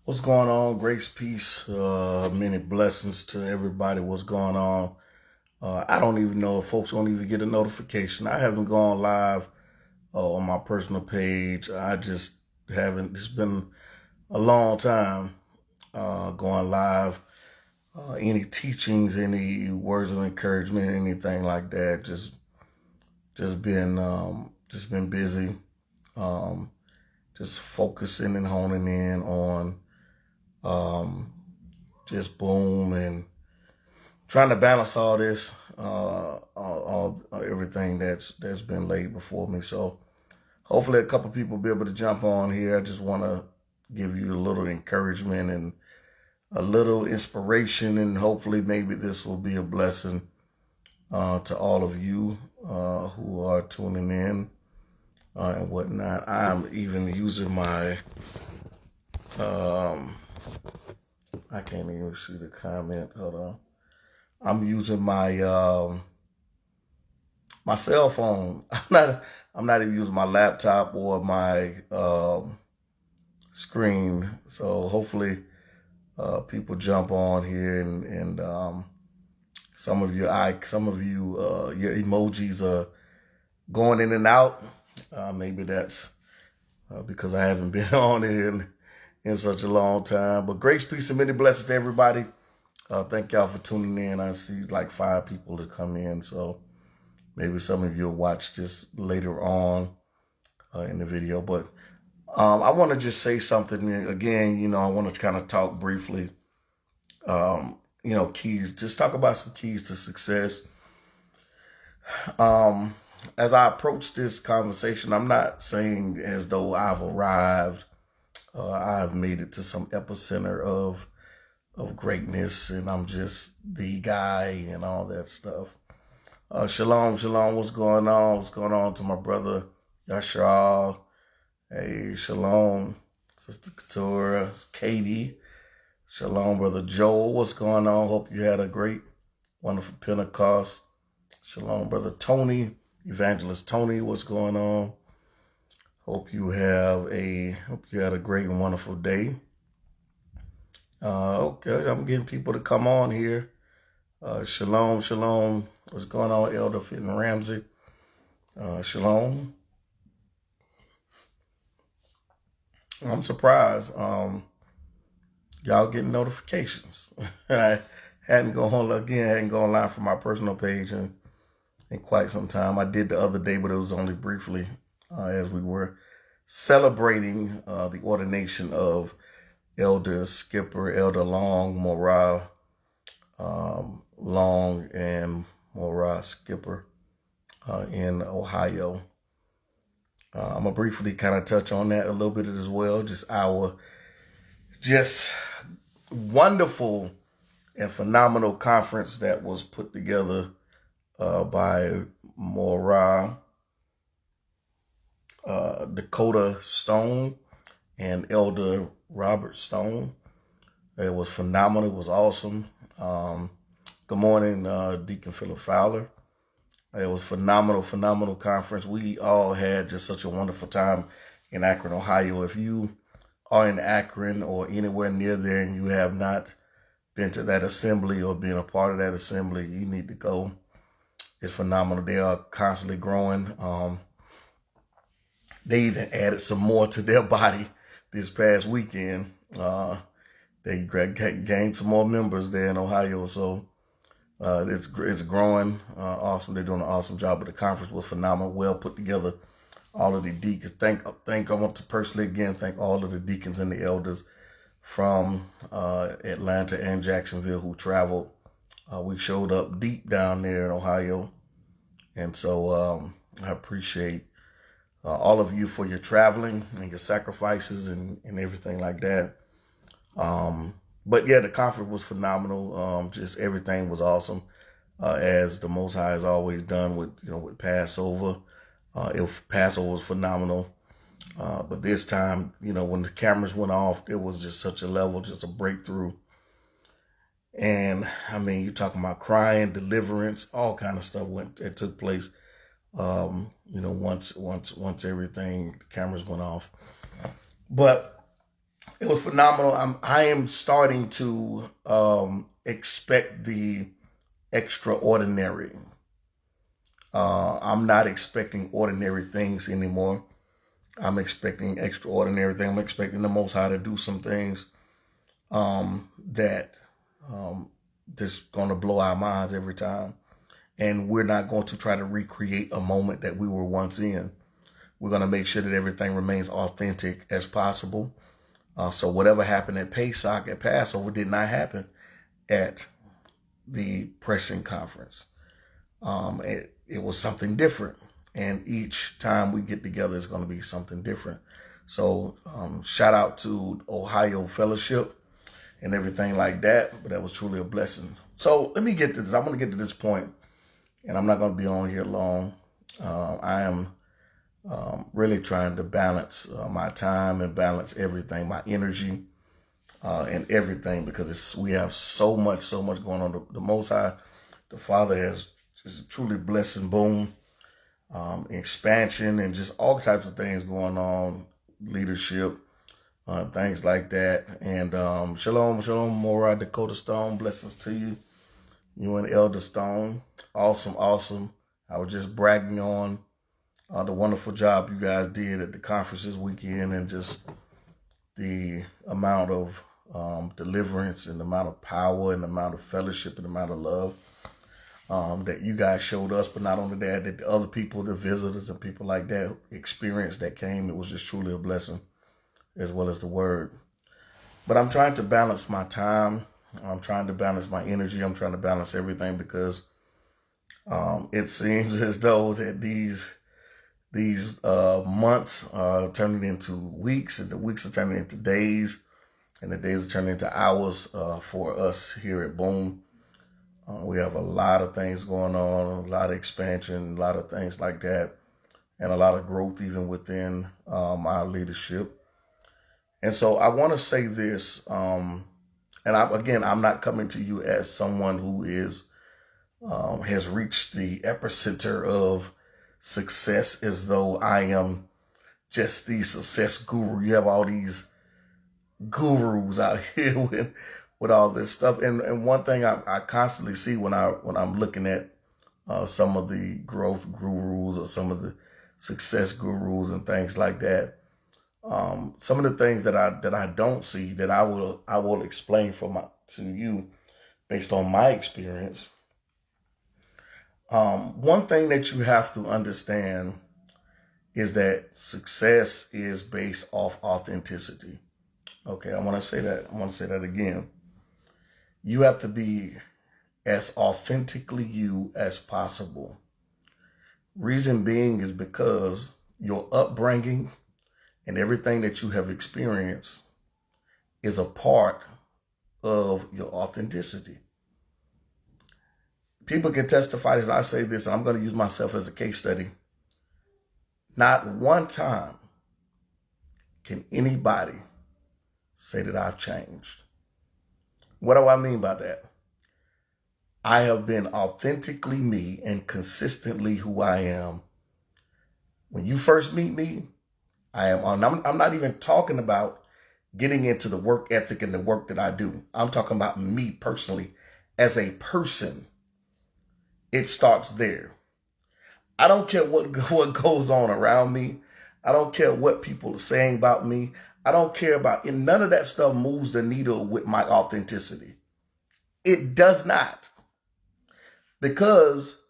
What's going on? Grace, peace, many blessings to everybody. What's going on? I don't even know if folks don't even get a notification. I haven't gone live on my personal page. I just haven't. It's been a long time going live. Any teachings, any words of encouragement, anything like that. Just been busy. Just focusing and honing in on just boom and trying to balance all this, all everything that's been laid before me. So hopefully a couple people will be able to jump on here. I just want to give you a little encouragement and a little inspiration, and hopefully maybe this will be a blessing to all of you who are tuning in and whatnot. I'm even using my I can't even see the comment. Hold on. I'm using my my cell phone. I'm not even using my laptop or my screen. So hopefully people jump on here and some of you your emojis are going in and out. Maybe that's because I haven't been on here in such a long time. But grace, peace, and many blessings to everybody. Thank y'all for tuning in. I see like 5 people to come in, so maybe some of you will watch this later on in the video. But I want to just say something again. I want to kind of talk briefly. Keys. Just talk about some keys to success. As I approach this conversation, I'm not saying as though I've arrived. I've made it to some epicenter of greatness, and I'm just the guy and all that stuff. Shalom, what's going on? What's going on to my brother Yashar? Hey, shalom, Sister Keturah, Katie. Shalom, brother Joel. What's going on? Hope you had a great, wonderful Pentecost. Shalom, brother Tony, Evangelist Tony. What's going on? Hope you had a great and wonderful day. Okay, I'm getting people to come on here. Shalom. What's going on, Elder Fitton Ramsey? Shalom. I'm surprised. Y'all getting notifications. I hadn't gone live from my personal page in quite some time. I did the other day, but it was only briefly as we were celebrating the ordination of Elder Skipper, Elder Long Morale, Long and Morale Skipper in Ohio. I'm going to briefly kind of touch on that a little bit as well. Just our wonderful and phenomenal conference that was put together by Morale, Dakota Stone, and Elder Robert Stone. It was phenomenal. It was awesome. Good morning, Deacon Philip Fowler. It was phenomenal conference. We all had just such a wonderful time in Akron, Ohio. If you are in Akron or anywhere near there and you have not been to that assembly or been a part of that assembly, you need to go. It's phenomenal. They are constantly growing. They even added some more to their body this past weekend. They gained some more members there in Ohio, so it's growing. Awesome. They're doing an awesome job. But the conference was phenomenal, well put together. All of the deacons. I want to personally again thank all of the deacons and the elders from Atlanta and Jacksonville who traveled. We showed up deep down there in Ohio, and so I appreciate all of you for your traveling and your sacrifices and everything like that. But yeah, the conference was phenomenal. Just everything was awesome, as the Most High has always done with Passover. Passover was phenomenal, but this time, when the cameras went off, it was just such a level, just a breakthrough. And I mean, you're talking about crying, deliverance, all kind of stuff that took place. Once everything, the cameras went off. But It was phenomenal. I am starting to expect the extraordinary. I'm not expecting ordinary things anymore. I'm expecting extraordinary things. I'm expecting the Most High to do some things that just going to blow our minds every time. And we're not going to try to recreate a moment that we were once in. We're going to make sure that everything remains authentic as possible. So whatever happened at Pesach, at Passover, did not happen at the pressing conference. It was something different. And each time we get together, it's going to be something different. So shout out to Ohio Fellowship and everything like that. But that was truly a blessing. So let me get to this. I'm going to get to this point, and I'm not going to be on here long. I am really trying to balance my time and balance everything, my energy and everything, because we have so much going on. The Most High, the Father, has just truly blessing, boom, expansion, and just all types of things going on, leadership, things like that. And shalom, Morad Dakota Stone, blessings to you, you and Elder Stone. Awesome. I was just bragging on the wonderful job you guys did at the conference this weekend, and just the amount of deliverance and the amount of power and the amount of fellowship and the amount of love that you guys showed us. But not only that the other people, the visitors and people like that experience that came, it was just truly a blessing, as well as the word. But I'm trying to balance my time. I'm trying to balance my energy. I'm trying to balance everything, because it seems as though that these months are turning into weeks, and the weeks are turning into days, and the days are turning into hours for us here at Boom. We have a lot of things going on, a lot of expansion, a lot of things like that, and a lot of growth even within our leadership. And so I want to say this, and I'm not coming to you as someone who has reached the epicenter of success, as though I am just the success guru. You have all these gurus out here with all this stuff. And one thing I constantly see when I'm looking at some of the growth gurus or some of the success gurus and things like that, some of the things that I don't see, that I will explain to you based on my experience. One thing that you have to understand is that success is based off authenticity. Okay, I want to say that again. You have to be as authentically you as possible. Reason being is because your upbringing and everything that you have experienced is a part of your authenticity. People can testify as I say this, and I'm going to use myself as a case study. Not one time can anybody say that I've changed. What do I mean by that? I have been authentically me and consistently who I am. When you first meet me, I'm not even talking about getting into the work ethic and the work that I do. I'm talking about me personally as a person. It starts there. I don't care what goes on around me. I don't care what people are saying about me. I don't care about it. None of that stuff moves the needle with my authenticity. It does not. Because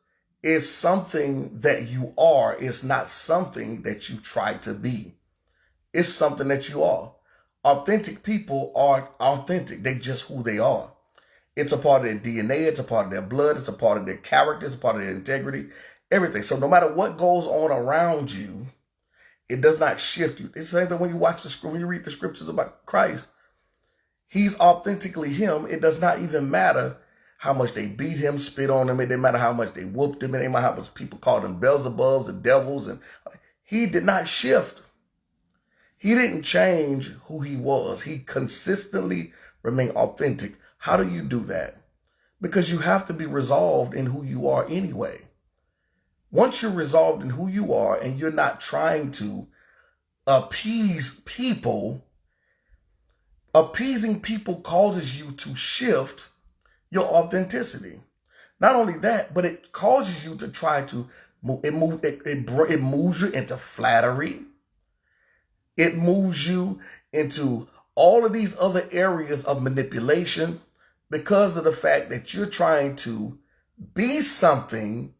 it's something that you are. It's not something that you try to be. It's something that you are. Authentic people are authentic. They're just who they are. It's a part of their DNA. It's a part of their blood. It's a part of their character. It's a part of their integrity. Everything. So no matter what goes on around you, it does not shift you. It's the same thing when you when you read the scriptures about Christ. He's authentically him. It does not even matter how much they beat him, spit on him. It didn't matter how much they whooped him. It didn't matter how much people called him Beelzebubs and devils. And he did not shift. He didn't change who he was. He consistently remained authentic. How do you do that? Because you have to be resolved in who you are anyway. Once you're resolved in who you are and you're not trying to appease people, Appeasing people causes you to shift your authenticity. Not only that, but it causes you to try to move. It moves you into flattery. It moves you into all of these other areas of manipulation because of the fact that you're trying to be something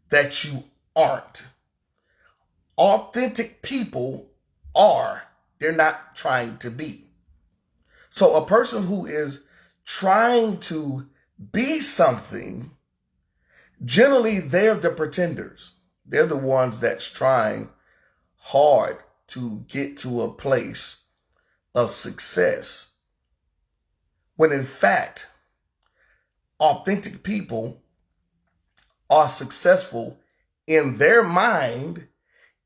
that you aren't. Authentic people are. They're not trying to be. So a person who is trying to be something, generally they're the pretenders. They're the ones that's trying hard to get to a place of success. When in fact, authentic people are successful in their mind,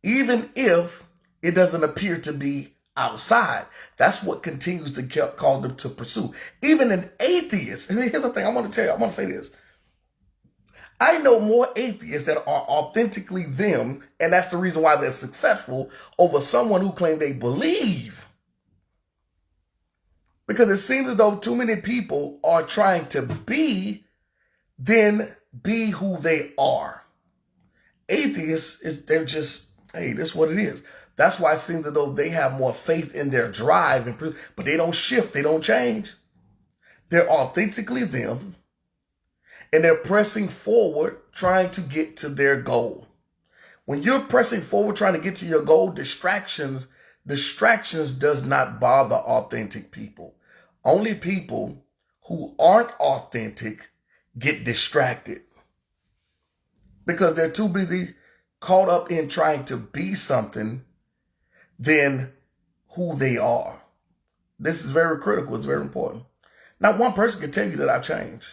even if it doesn't appear to be outside. That's what continues to cause them to pursue. Even an atheist, and here's the thing I want to tell you, I want to say this. I know more atheists that are authentically them, and that's the reason why they're successful over someone who claims they believe. Because it seems as though too many people are trying to be, then be who they are. Atheists, they're just, hey, that's what it is. That's why it seems as though they have more faith in their drive, but they don't shift, they don't change. They're authentically them, and they're pressing forward, trying to get to their goal. When you're pressing forward, trying to get to your goal, distractions does not bother authentic people. Only people who aren't authentic get distracted because they're too busy caught up in trying to be something than who they are. This is very critical. It's very important. Not one person can tell you that I've changed.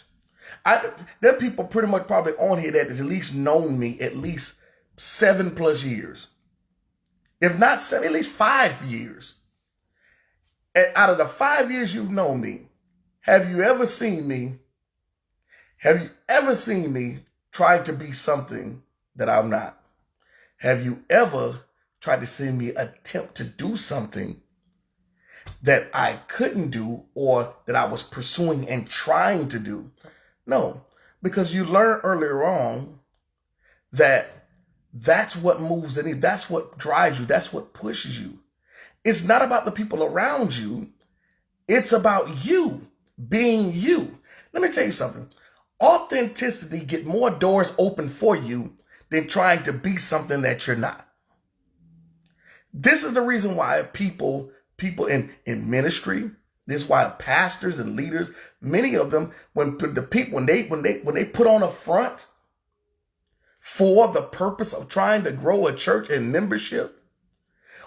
There are people pretty much probably on here that has at least known me at least 7+ years. If not 7, at least 5 years. And out of the 5 years you've known me, have you ever seen me try to be something that I'm not? Have you ever tried to see me attempt to do something that I couldn't do or that I was pursuing and trying to do? No, because you learned earlier on that that's what moves the needle. That's what drives you. That's what pushes you. It's not about the people around you. It's about you being you. Let me tell you something. Authenticity get more doors open for you than trying to be something that you're not. This is the reason why people in ministry, this is why pastors and leaders, many of them, when they put on a front for the purpose of trying to grow a church and membership,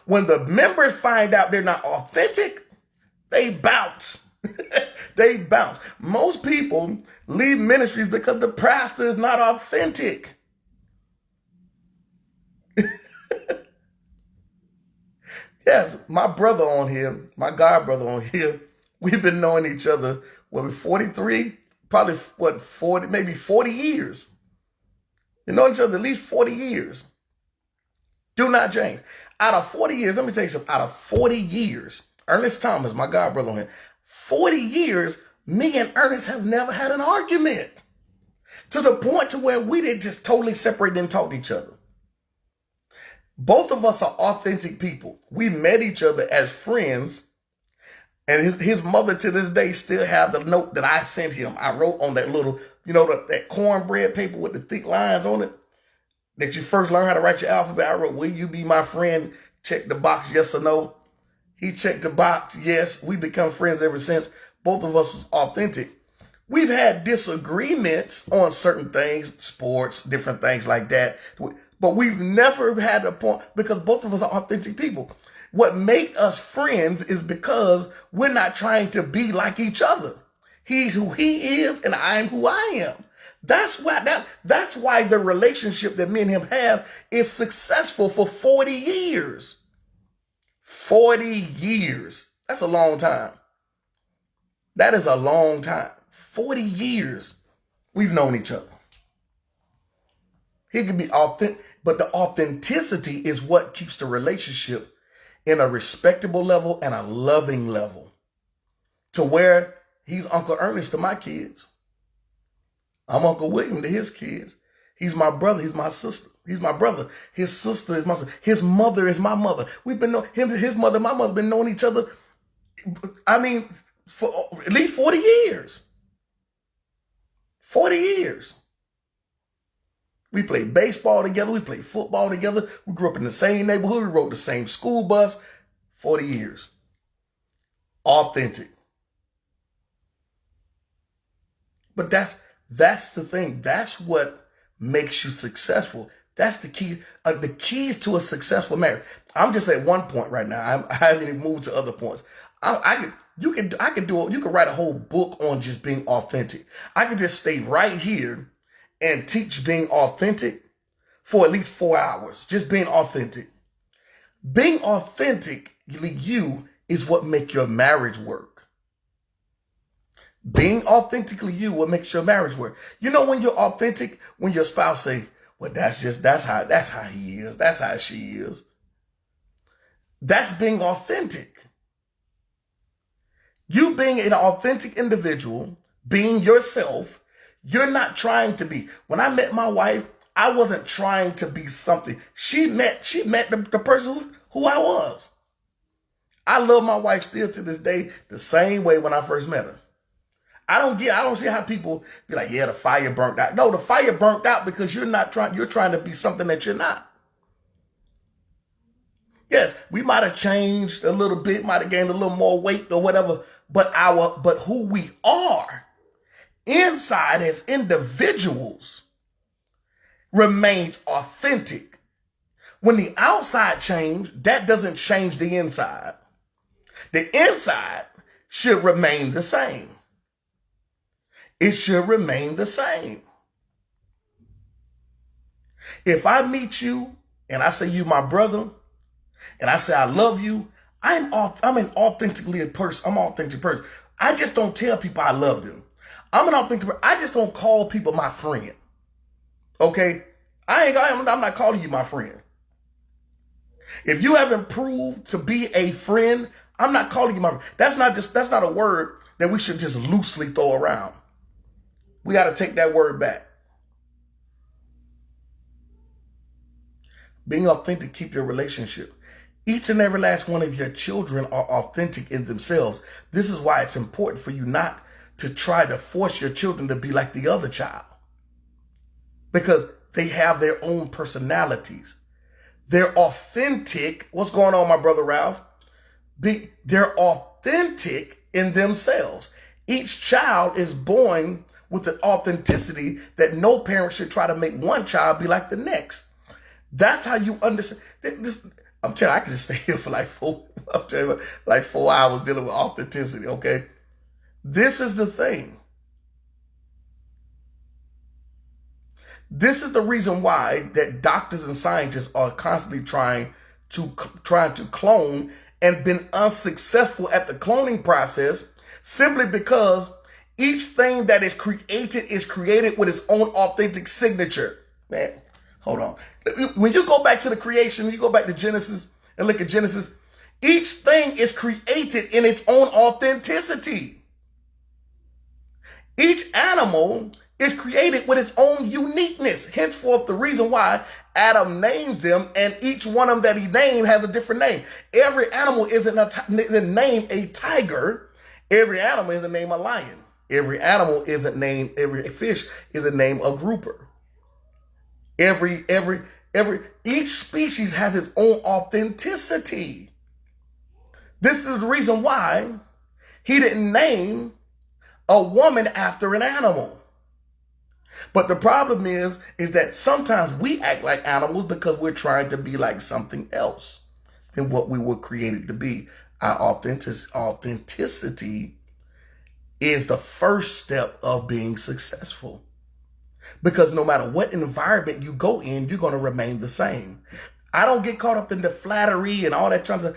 when the members find out they're not authentic, they bounce. They bounce. Most people leave ministries because the pastor is not authentic. Yes, my brother on here, my god brother on here, we've been knowing each other, 43? Probably, 40, maybe 40 years. You know each other at least 40 years. Do not change. Out of 40 years, let me tell you something. Out of 40 years, Ernest Thomas, my god brother on here, 40 years, me and Ernest have never had an argument. To the point to where we didn't just totally separate and talk to each other. Both of us are authentic people. We met each other as friends, and his mother to this day still have the note that I sent him. I wrote on that little, that cornbread paper with the thick lines on it, that you first learn how to write your alphabet. I wrote, will you be my friend? Check the box, yes or no. He checked the box, yes. We become friends ever since. Both of us was authentic. We've had disagreements on certain things, sports, different things like that. But we've never had a point because both of us are authentic people. What make us friends is because we're not trying to be like each other. He's who he is and I'm who I am. That's why the relationship that me and him have is successful for 40 years. 40 years. That's a long time. That is a long time. 40 years we've known each other. He can be authentic, but the authenticity is what keeps the relationship in a respectable level and a loving level. to where he's Uncle Ernest to my kids. I'm Uncle William to his kids. He's my brother. He's my sister. He's my brother. His sister is my sister. His mother is my mother. We've been his mother, my mother, been knowing each other. I mean, for at least 40 years. 40 years. We played baseball together. We played football together. We grew up in the same neighborhood. We rode the same school bus. 40 years. Authentic. But that's the thing. That's what makes you successful. That's the key. The keys to a successful marriage. I'm just at one point right now. I haven't even moved to other points. You can write a whole book on just being authentic. I could just stay right here and teach being authentic for at least 4 hours. Just being authentic. Being authentically you is what makes your marriage work. Being authentically you what makes your marriage work. You know when you're authentic, when your spouse say, well, that's how he is. That's how she is. That's being authentic. You being an authentic individual, being yourself, you're not trying to be. When I met my wife, I wasn't trying to be something. She met the person who I was. I love my wife still to this day the same way when I first met her. I don't see how people be like, yeah, the fire burnt out. No, the fire burnt out because you're trying to be something that you're not. Yes, we might have changed a little bit, might have gained a little more weight or whatever, but who we are inside as individuals remains authentic. When the outside changed, that doesn't change the inside. The inside should remain the same. It should remain the same. If I meet you and I say you my brother, and I say I love you, I'm an authentically person. I'm an authentic person. I just don't tell people I love them. I'm an authentic person. I just don't call people my friend. Okay? I'm not calling you my friend. If you haven't proved to be a friend, I'm not calling you my friend. That's not a word that we should just loosely throw around. We got to take that word back. Being authentic, keep your relationship. Each and every last one of your children are authentic in themselves. This is why it's important for you not to try to force your children to be like the other child. Because they have their own personalities. They're authentic. What's going on, my brother Ralph? They're authentic in themselves. Each child is born with an authenticity that no parent should try to make one child be like the next. That's how you understand. I'm telling you, I can just stay here for like 4 hours dealing with authenticity, okay? This is the thing. This is the reason why that doctors and scientists are constantly trying to clone and been unsuccessful at the cloning process simply because each thing that is created with its own authentic signature. Man, hold on. When you go back to the creation, you go back to Genesis and look at Genesis, each thing is created in its own authenticity. Each animal is created with its own uniqueness. Henceforth, the reason why Adam names them and each one of them that he named has a different name. Every animal isn't named a tiger. Every animal isn't named a lion. Every animal isn't named, every fish isn't named a grouper. Each species has its own authenticity. This is the reason why he didn't name a woman after an animal. But the problem is that sometimes we act like animals because we're trying to be like something else than what we were created to be. Our authenticity is the first step of being successful. Because no matter what environment you go in, you're going to remain the same. I don't get caught up in the flattery and all that trying to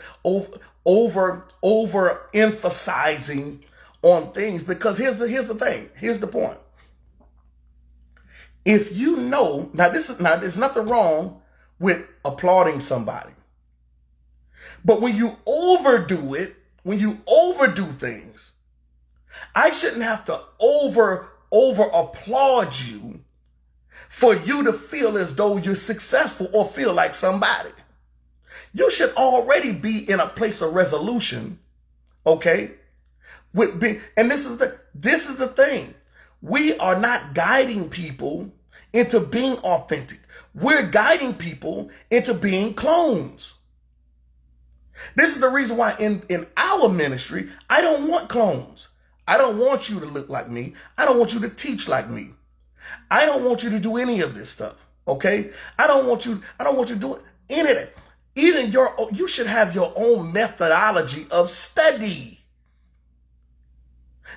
over emphasizing on things, because here's the thing. Here's the point. If you know, there's nothing wrong with applauding somebody. But when you overdo it, when you overdo things, I shouldn't have to over applaud you for you to feel as though you're successful or feel like somebody. You should already be in a place of resolution, okay? And this is the thing. We are not guiding people into being authentic. We're guiding people into being clones. This is the reason why in our ministry, I don't want clones. I don't want you to look like me. I don't want you to teach like me. I don't want you to do any of this stuff, okay? I don't want you to do any of that. You should have your own methodology of study.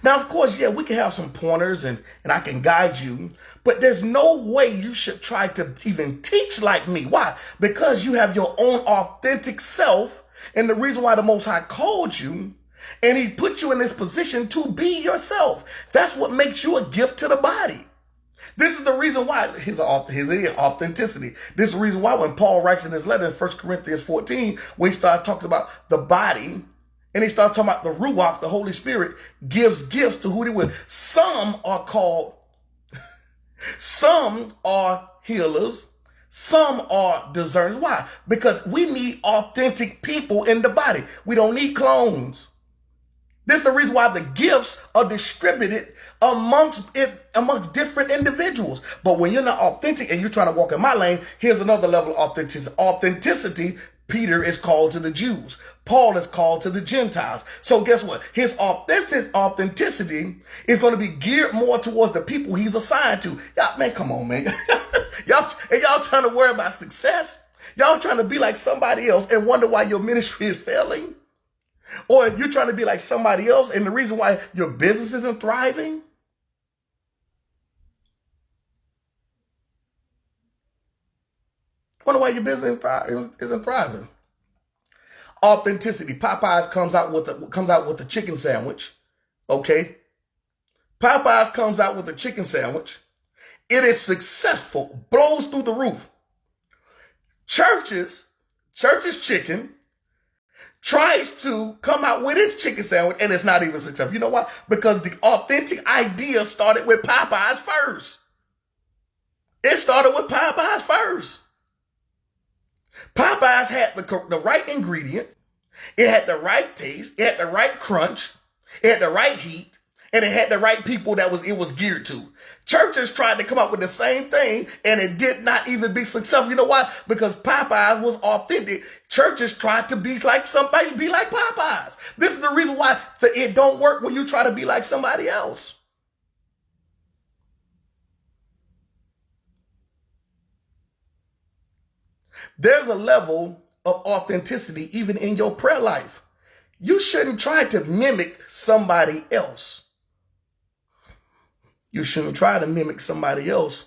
Now, of course, yeah, we can have some pointers and I can guide you, but there's no way you should try to even teach like me. Why? Because you have your own authentic self, and the reason why the Most High called you and he put you in this position to be yourself. That's what makes you a gift to the body. This is the reason why his authenticity. This is the reason why when Paul writes in his letter in 1 Corinthians 14, when he started talking about the body, and he started talking about the Ruach, the Holy Spirit, gives gifts to who they will. Some are called, some are healers, some are discerners. Why? Because we need authentic people in the body. We don't need clones. This is the reason why the gifts are distributed amongst different individuals. But when you're not authentic and you're trying to walk in my lane, here's another level of authenticity. Authenticity, Peter is called to the Jews. Paul is called to the Gentiles. So guess what? His authenticity is going to be geared more towards the people he's assigned to. Y'all, man, come on, man. y'all trying to worry about success? Y'all trying to be like somebody else and wonder why your ministry is failing? Or you're trying to be like somebody else and the reason why your business isn't thriving? Wonder why your business isn't thriving. Authenticity. Popeyes comes out with a chicken sandwich. Okay. Popeyes comes out with a chicken sandwich. It is successful, blows through the roof. Church's chicken tries to come out with its chicken sandwich and it's not even successful. You know why? Because the authentic idea started with Popeyes first. It started with Popeyes first. Popeyes had the right ingredient. It had the right taste. It had the right crunch. It had the right heat. And it had the right people that it was geared to. Churches tried to come up with the same thing and it did not even be successful. You know why? Because Popeyes was authentic. Churches tried to be like somebody, be like Popeyes. This is the reason why it don't work when you try to be like somebody else. There's a level of authenticity even in your prayer life. You shouldn't try to mimic somebody else. You shouldn't try to mimic somebody else.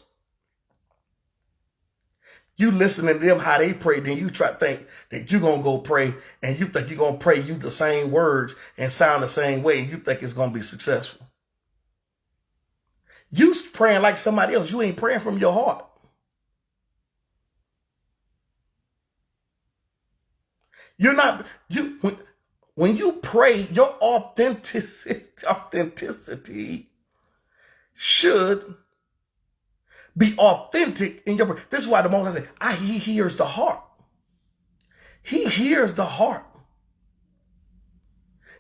You listening to them, how they pray, then you try to think that you're going to go pray and you think you're going to pray, use the same words and sound the same way. And you think it's going to be successful. You praying like somebody else. You ain't praying from your heart. You're not, when you pray, your authenticity should be authentic in your prayer. This is why the Most High said, he hears the heart. He hears the heart.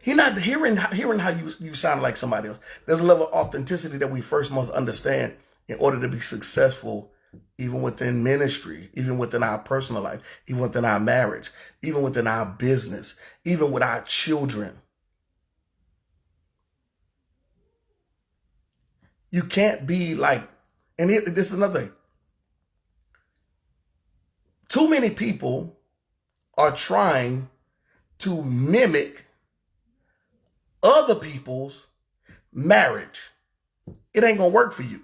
He's not hearing how you sound like somebody else. There's a level of authenticity that we first must understand in order to be successful, even within ministry, even within our personal life, even within our marriage, even within our business, even with our children. You can't be like, and this is another thing. Too many people are trying to mimic other people's marriage. It ain't going to work for you.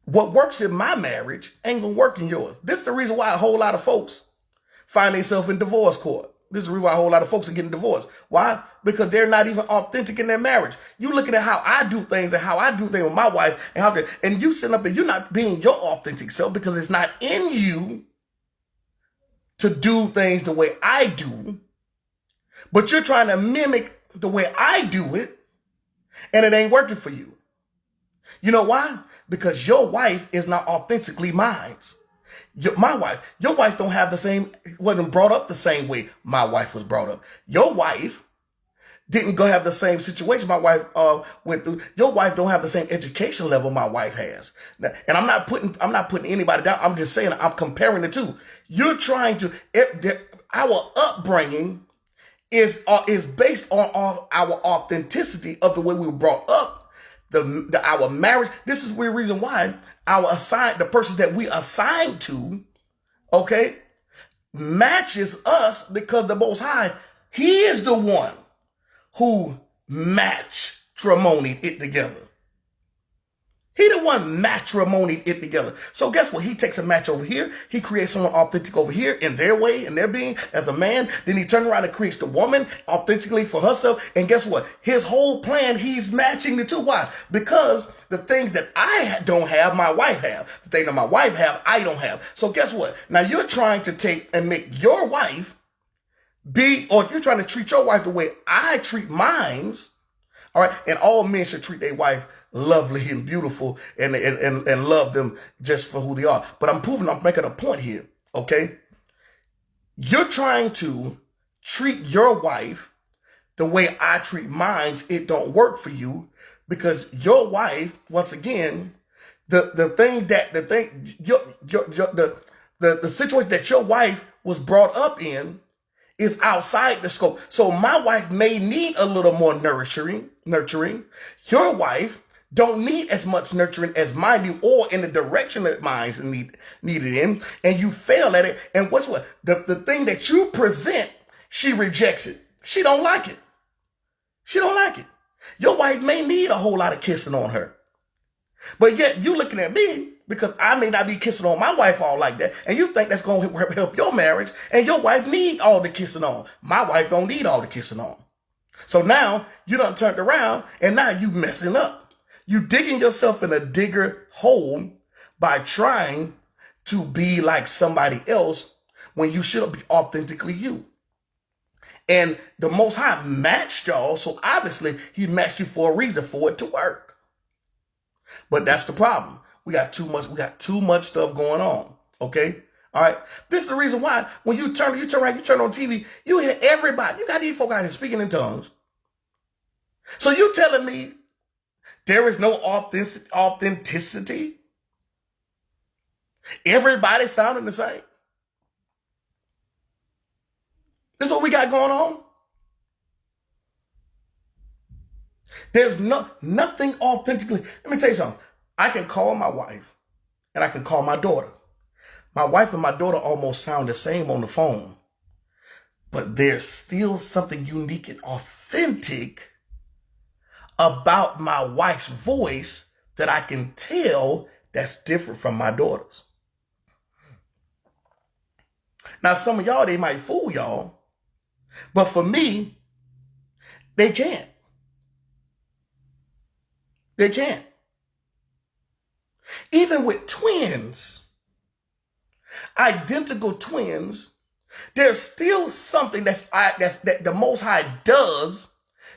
What works in my marriage ain't going to work in yours. This is the reason why a whole lot of folks find themselves in divorce court. This is the reason why a whole lot of folks are getting divorced. Why? Because they're not even authentic in their marriage. You looking at how I do things and how I do things with my wife and you sitting up there, you're not being your authentic self because it's not in you to do things the way I do. But you're trying to mimic the way I do it, and it ain't working for you. You know why? Because your wife is not authentically mine. Your wife don't have the same, wasn't brought up the same way my wife was brought up. Your wife didn't go have the same situation my wife went through. Your wife don't have the same education level my wife has. Now, and I'm not putting anybody down. I'm just saying I'm comparing the two. You're trying to, our upbringing is based on our authenticity of the way we were brought up, our marriage. This is the reason why the person that we assign to, okay, matches us, because the Most High, He is the one who matrimonied it together. He the one matrimonied it together. So guess what? He takes a match over here. He creates someone authentic over here in their way, in their being as a man. Then he turns around and creates the woman authentically for herself. And guess what? His whole plan, he's matching the two. Why? Because the things that I don't have, my wife have. The things that my wife have, I don't have. So guess what? Now you're trying to take and make your wife or you're trying to treat your wife the way I treat mine. All right. And all men should treat their wife lovely and beautiful and love them just for who they are. But I'm making a point here. Okay. You're trying to treat your wife the way I treat mine. It don't work for you, because your wife, once again, the situation that your wife was brought up in is outside the scope. So my wife may need a little more nurturing. Your wife don't need as much nurturing as mine do, or in the direction that mine needed in, and you fail at it. And what's what? The thing that you present, she rejects it. She don't like it. She don't like it. Your wife may need a whole lot of kissing on her. But yet you looking at me, because I may not be kissing on my wife all like that, and you think that's going to help your marriage, and your wife need all the kissing on. My wife don't need all the kissing on. So now you done turned around, and now you messing up. You digging yourself in a digger hole by trying to be like somebody else when you should be authentically you. And the Most High matched y'all, so obviously He matched you for a reason, for it to work. But that's the problem. We got too much stuff going on. Okay? All right. This is the reason why when you turn on TV, you hear everybody. You got these folk out here speaking in tongues. So you telling me there is no authenticity? Everybody sounding the same? This is what we got going on. There's nothing authentically. Let me tell you something. I can call my wife and I can call my daughter. My wife and my daughter almost sound the same on the phone, but there's still something unique and authentic about my wife's voice that I can tell that's different from my daughter's. Now, some of y'all, they might fool y'all, but for me, they can't. They can't. Even with twins, identical twins, there's still something that the Most High does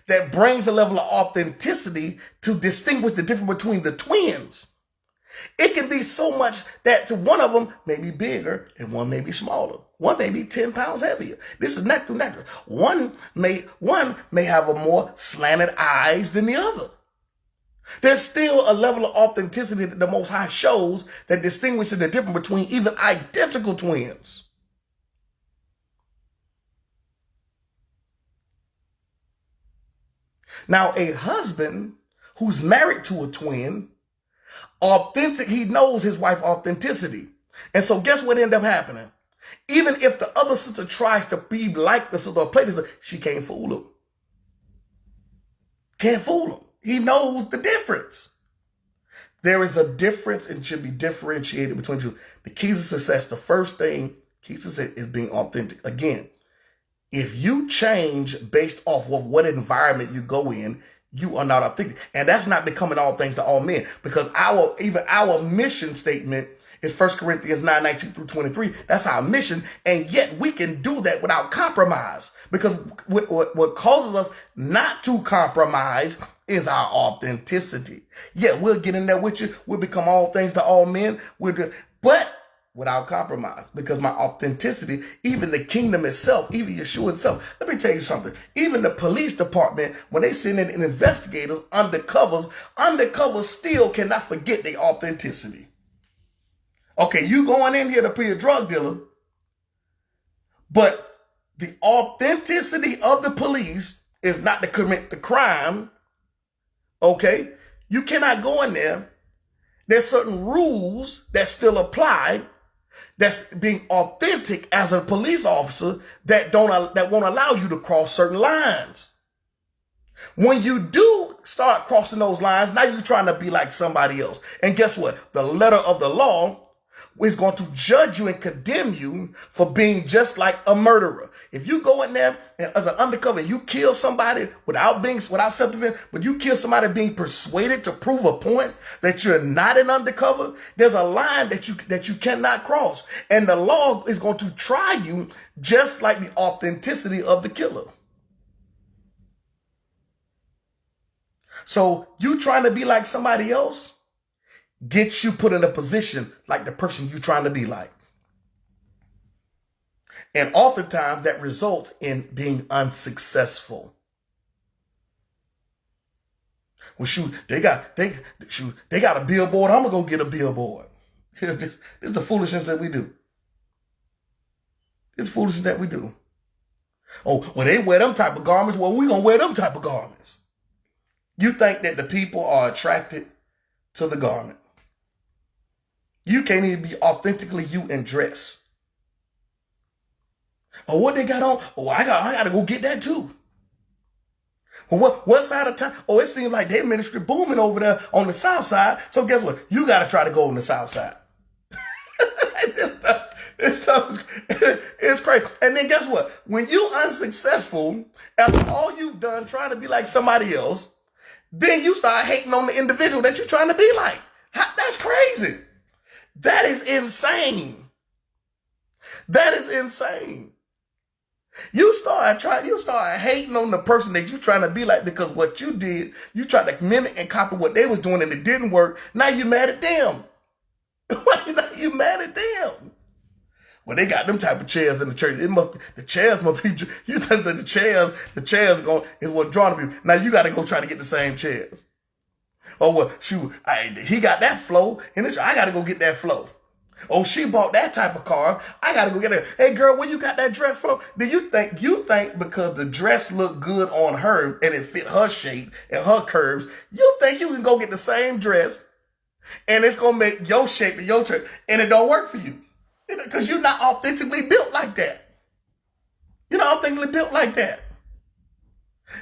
that brings a level of authenticity to distinguish the difference between the twins. It can be so much that one of them may be bigger and one may be smaller. One may be 10 pounds heavier. This is natural. One may have a more slanted eyes than the other. There's still a level of authenticity that the Most High shows that distinguishes the difference between even identical twins. Now, a husband who's married to a twin, he knows his wife's authenticity. And so guess what ended up happening? Even if the other sister tries to be like the sister or play this, she can't fool him. Can't fool him. He knows the difference. There is a difference and should be differentiated between the two. The keys of success, the first thing, keys of success is being authentic. Again, if you change based off of what environment you go in, you are not authentic. And that's not becoming all things to all men, because our mission statement It's 1 Corinthians 9:19 through 23. That's our mission. And yet we can do that without compromise. Because what causes us not to compromise is our authenticity. Yeah, we'll get in there with you. We'll become all things to all men. But without compromise, because my authenticity, even the kingdom itself, even Yeshua itself. Let me tell you something. Even the police department, when they send in investigators, undercovers still cannot forget their authenticity. Okay, you going in here to be a drug dealer, but the authenticity of the police is not to commit the crime. Okay, you cannot go in there. There's certain rules that still apply. That's being authentic as a police officer that won't allow you to cross certain lines. When you do start crossing those lines, now you're trying to be like somebody else. And guess what? The letter of the law is going to judge you and condemn you for being just like a murderer. If you go in there as an undercover and you kill somebody without self-defense, but you kill somebody being persuaded to prove a point that you're not an undercover, there's a line that you cannot cross. And the law is going to try you just like the authenticity of the killer. So you trying to be like somebody else gets you put in a position like the person you're trying to be like. And oftentimes that results in being unsuccessful. Well, shoot, they got a billboard. I'm gonna go get a billboard. This is the foolishness that we do. It's foolishness that we do. Oh, well, they wear them type of garments. Well, we gonna wear them type of garments. You think that the people are attracted to the garment. You can't even be authentically you in dress. Oh, what they got on? Oh, I gotta go get that too. Well, what side of town? Oh, it seems like their ministry booming over there on the south side. So guess what? You gotta try to go on the south side. This stuff is crazy. And then guess what? When you unsuccessful, after all you've done trying to be like somebody else, then you start hating on the individual that you're trying to be like. That's crazy. That is insane. That is insane. You start hating on the person that you're trying to be like because what you did, you tried to mimic and copy what they was doing and it didn't work. Now you mad at them. Now you mad at them. Well, they got them type of chairs in the church. The chairs must be, you think that the chairs is what drawing people. Now you got to go try to get the same chairs. Oh, well, shoot, he got that flow, and I got to go get that flow. Oh, she bought that type of car. I got to go get it. Hey, girl, where you got that dress from? Do you think because the dress looked good on her and it fit her shape and her curves, you think you can go get the same dress and it's going to make your shape and your church and it don't work for you? Because you're not authentically built like that. You're not authentically built like that.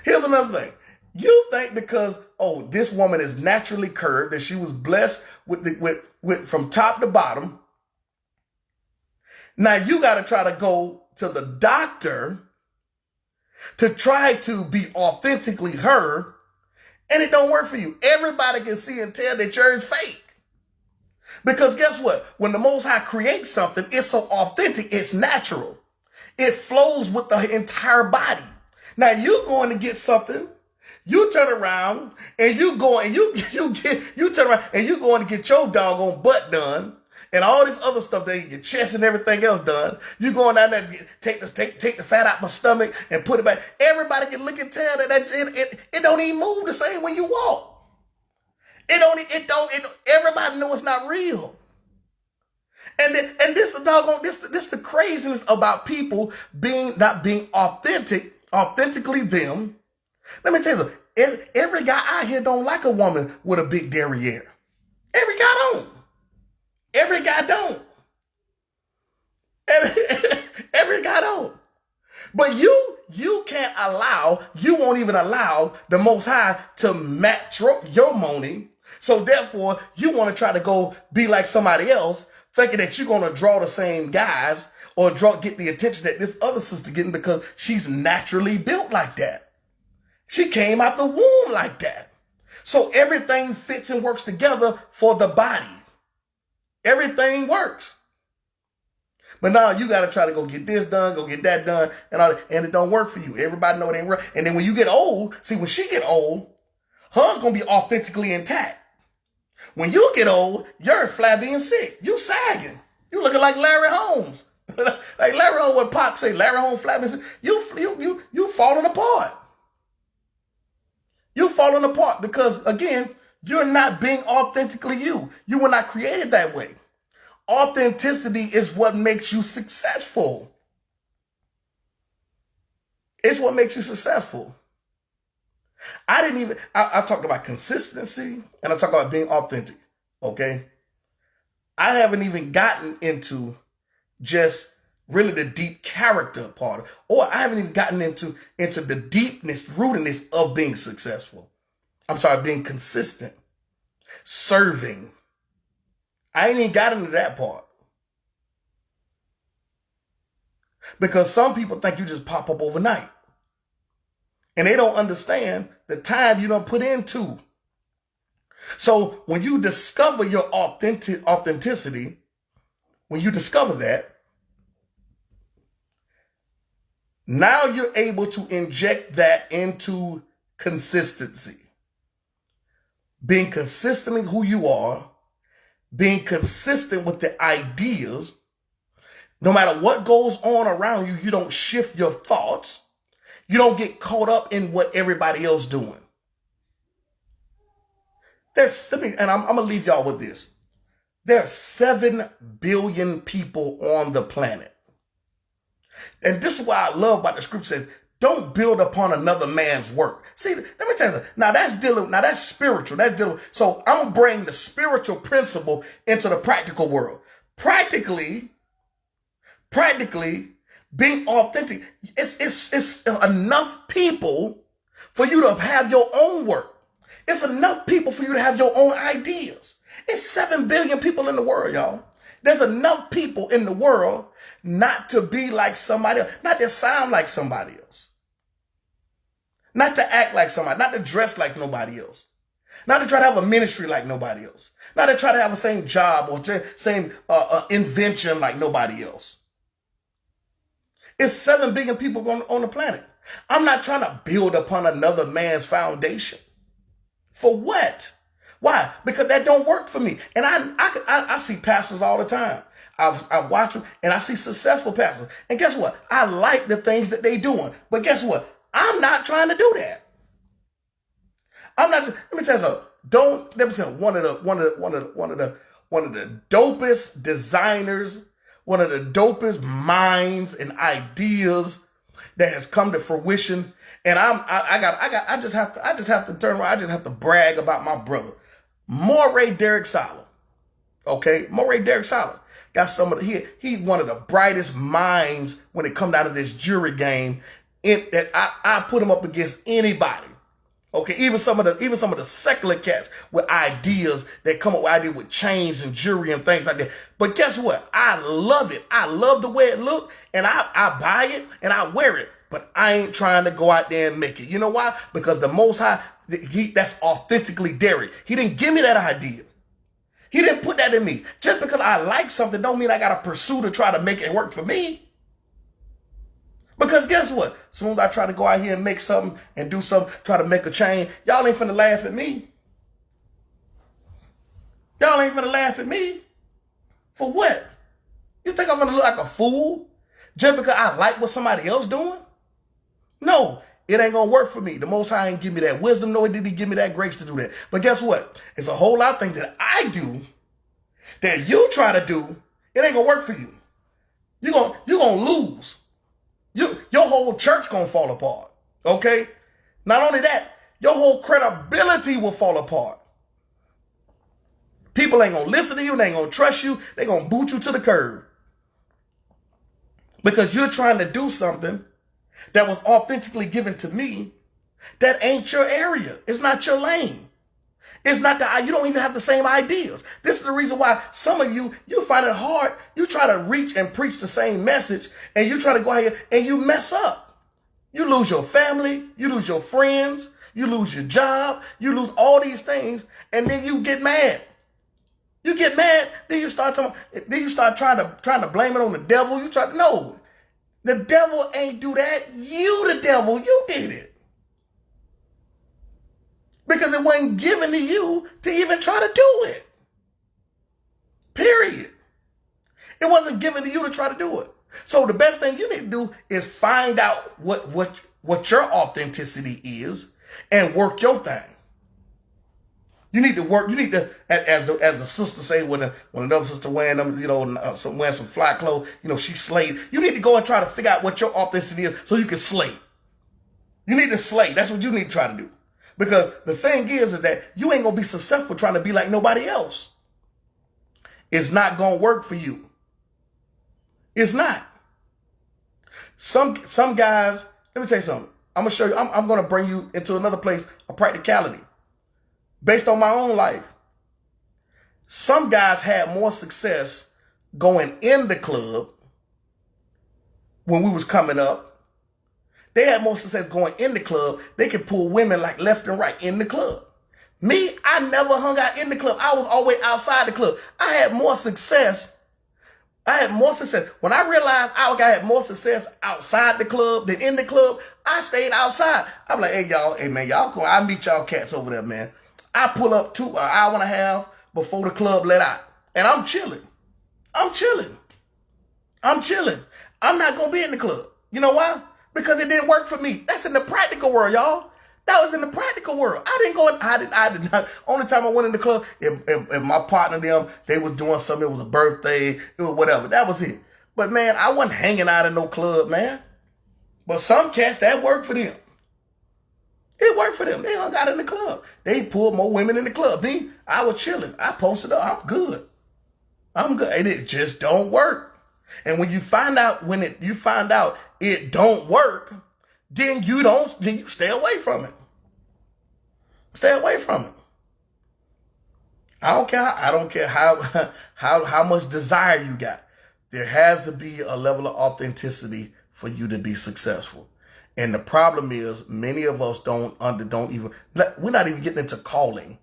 Here's another thing. You think because, oh, this woman is naturally curved and she was blessed with from top to bottom. Now you got to try to go to the doctor to try to be authentically her, and it don't work for you. Everybody can see and tell that yours is fake. Because guess what? When the Most High creates something, it's so authentic, it's natural. It flows with the entire body. Now you going to get something, you turn around and you turn around and you going to get your doggone butt done and all this other stuff, your chest and everything else done. You going down there to take the fat out my stomach and put it back. Everybody can look and tell that it don't even move the same when you walk. Everybody know it's not real. And this the craziness about people not being authentically them. Let me tell you something. Every guy out here don't like a woman with a big derriere. Every guy don't. Every guy don't. Every guy don't. But you can't you won't even allow the Most High to match your money. So therefore, you want to try to go be like somebody else, thinking that you're going to draw the same guys or get the attention that this other sister getting because she's naturally built like that. She came out the womb like that. So everything fits and works together for the body. Everything works. But now you got to try to go get this done, go get that done, and all that, and it don't work for you. Everybody know it ain't work. And then when you get old, see, when she get old, hers going to be authentically intact. When you get old, you're flabby and sick. You sagging. You looking like Larry Holmes. Like Larry Holmes, what Pac say, Larry Holmes flabby and sick. You falling apart. You falling apart because, again, you're not being authentically you. You were not created that way. Authenticity is what makes you successful. It's what makes you successful. I talked about consistency and I talked about being authentic, okay? I haven't even gotten into just really the deep character part, or I haven't even gotten into the deepness, rootedness of being successful. I'm sorry, being consistent, serving. I ain't even got into that part. Because some people think you just pop up overnight. And they don't understand the time you don't put into. So when you discover your authenticity, when you discover that, now you're able to inject that into consistency. Being consistently who you are, being consistent with the ideas. No matter what goes on around you, you don't shift your thoughts. You don't get caught up in what everybody else doing. I'm going to leave y'all with this. There are 7 billion people on the planet. And this is why I love what the scripture says, don't build upon another man's work. See, let me tell you something. Now that's spiritual. So I'm going to bring the spiritual principle into the practical world. Practically, being authentic, it's enough people for you to have your own work. It's enough people for you to have your own ideas. It's 7 billion people in the world, y'all. There's enough people in the world not to be like somebody else, not to sound like somebody else, not to act like somebody, not to dress like nobody else, not to try to have a ministry like nobody else, not to try to have the same job or same invention like nobody else. It's 7 billion people on the planet. I'm not trying to build upon another man's foundation. For what? Why? Because that don't work for me. And I see pastors all the time. I watch them and I see successful pastors. And guess what? I like the things that they doing. But guess what? I'm not trying to do that. I'm not. Let me tell you something. Let me tell you, one of the dopest designers, one of the dopest minds and ideas that has come to fruition. And I just have to turn around. I just have to brag about my brother, Moray Derek Sala. Okay, Moray Derek Sala got he's one of the brightest minds when it comes down to this jewelry game. That I put him up against anybody. Okay, even some of the secular cats with ideas that come up with ideas with chains and jewelry and things like that. But guess what? I love it. I love the way it looks, and I buy it and I wear it. But I ain't trying to go out there and make it. You know why? Because the Most High, that's authentically Derek. He didn't give me that idea. He didn't put that in me. Just because I like something don't mean I got to pursue to try to make it work for me. Because guess what? As soon as I try to go out here and make something and do something, try to make a chain, y'all ain't finna laugh at me. Y'all ain't finna laugh at me. For what? You think I'm gonna look like a fool just because I like what somebody else doing? No, it ain't gonna work for me. The Most High ain't give me that wisdom, nor did he give me that grace to do that. But guess what? It's a whole lot of things that I do that you try to do, it ain't gonna work for you. You're gonna lose. Your whole church gonna fall apart. Okay? Not only that, your whole credibility will fall apart. People ain't gonna listen to you, they ain't gonna trust you, they gonna boot you to the curb. Because you're trying to do something that was authentically given to me that ain't your area. It's not your lane. It's not that you don't even have the same ideas. This is the reason why some of you find it hard. You try to reach and preach the same message and you try to go ahead and you mess up. You lose your family, you lose your friends, you lose your job, you lose all these things, and then you get mad. You get mad, then you start trying to blame it on the devil. No, the devil ain't do that. You the devil, you did it. Because it wasn't given to you to even try to do it. Period. It wasn't given to you to try to do it. So the best thing you need to do is find out what your authenticity is and work your thing. You need to work. You need to, as the sister say, when another sister wearing them, wearing some fly clothes, she slayed. You need to go and try to figure out what your authenticity is so you can slay. You need to slay. That's what you need to try to do. Because the thing is that you ain't gonna be successful trying to be like nobody else. It's not gonna work for you. It's not. Some guys. Let me tell you something. I'm gonna show you. I'm gonna bring you into another place of practicality. Based on my own life, some guys had more success going in the club when we was coming up. They had more success going in the club. They could pull women like left and right in the club. Me, I never hung out in the club. I was always outside the club. I had more success. When I realized I had more success outside the club than in the club, I stayed outside. I'm like, hey man, y'all come. I'll meet y'all cats over there, man. I pull up an hour and a half before the club let out. And I'm chilling. I'm not going to be in the club. You know why? Because it didn't work for me. That's in the practical world, y'all. That was in the practical world. I did not. Only time I went in the club, if my partner, they was doing something, it was a birthday, it was whatever. That was it. But man, I wasn't hanging out in no club, man. But some cats, that worked for them. It worked for them. They hung out in the club. They pulled more women in the club. Me, I was chilling. I posted up. I'm good. And it just don't work. And when you find out it don't work, then you stay away from it. Stay away from it. I don't care how much desire you got. There has to be a level of authenticity for you to be successful. And the problem is many of us we're not even getting into calling.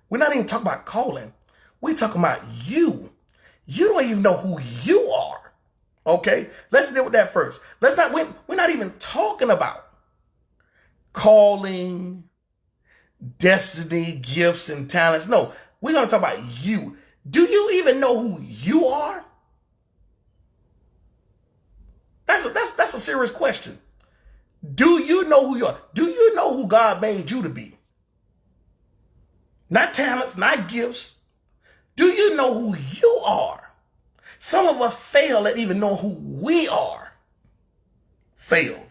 We're not even talking about calling. We're talking about you. You don't even know who you are. Okay? Let's deal with that first. We're not even talking about calling, destiny, gifts, and talents. No, we're going to talk about you. Do you even know who you are? That's a serious question. Do you know who you are? Do you know who God made you to be? Not talents, not gifts. Do you know who you are? Some of us fail at even knowing who we are. Fail.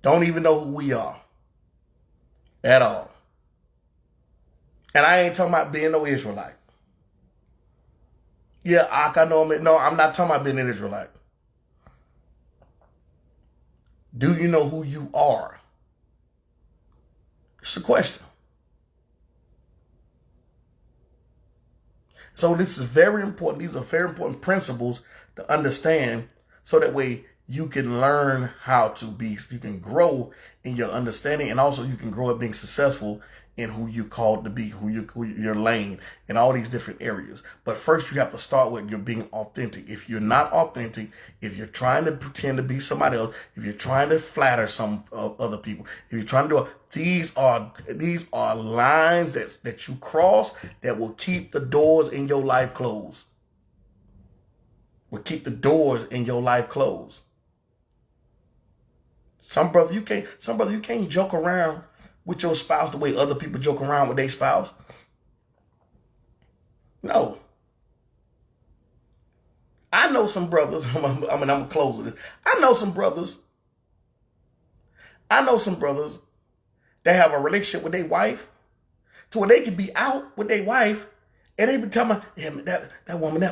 Don't even know who we are. At all. And I ain't talking about being no Israelite. Yeah, I know him. No, I'm not talking about being an Israelite. Do you know who you are? It's the question. So this is very important. These are very important principles to understand so that way you can learn you can grow in your understanding, and also you can grow at being successful in who you called to be, who your lane in all these different areas. But first you have to start with you're being authentic. If you're not authentic, if you're trying to pretend to be somebody else, if you're trying to flatter some other people, if you're trying to do these are lines that you cross that will keep the doors in your life closed. Will keep the doors in your life closed. Some brother you can't joke around with your spouse the way other people joke around with their spouse. No. I know some brothers, I'm gonna close with this. I know some brothers that have a relationship with their wife to where they can be out with their wife and they be telling me, yeah, that woman,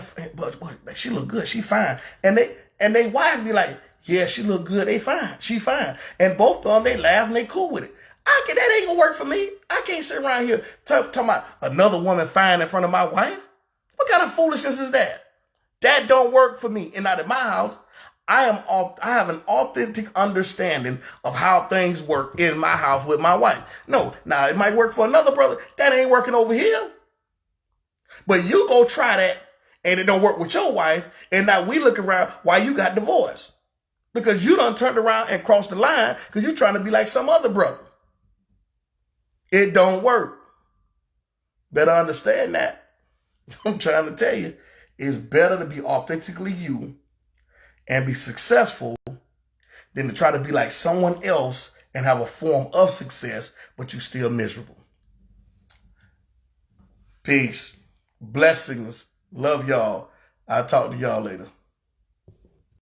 she look good, she fine. And they wife be like, yeah, she look good, she fine. And both of them, they laugh and they cool with it. That ain't gonna work for me. I can't sit around here talking about another woman fine in front of my wife. What kind of foolishness is that? That don't work for me. And out of my house, I have an authentic understanding of how things work in my house with my wife. No, now it might work for another brother. That ain't working over here. But you go try that and it don't work with your wife, and now we look around why you got divorced. Because you done turned around and crossed the line because you're trying to be like some other brother. It don't work. Better understand that. I'm trying to tell you, it's better to be authentically you and be successful than to try to be like someone else and have a form of success, but you still miserable. Peace. Blessings. Love y'all. I'll talk to y'all later.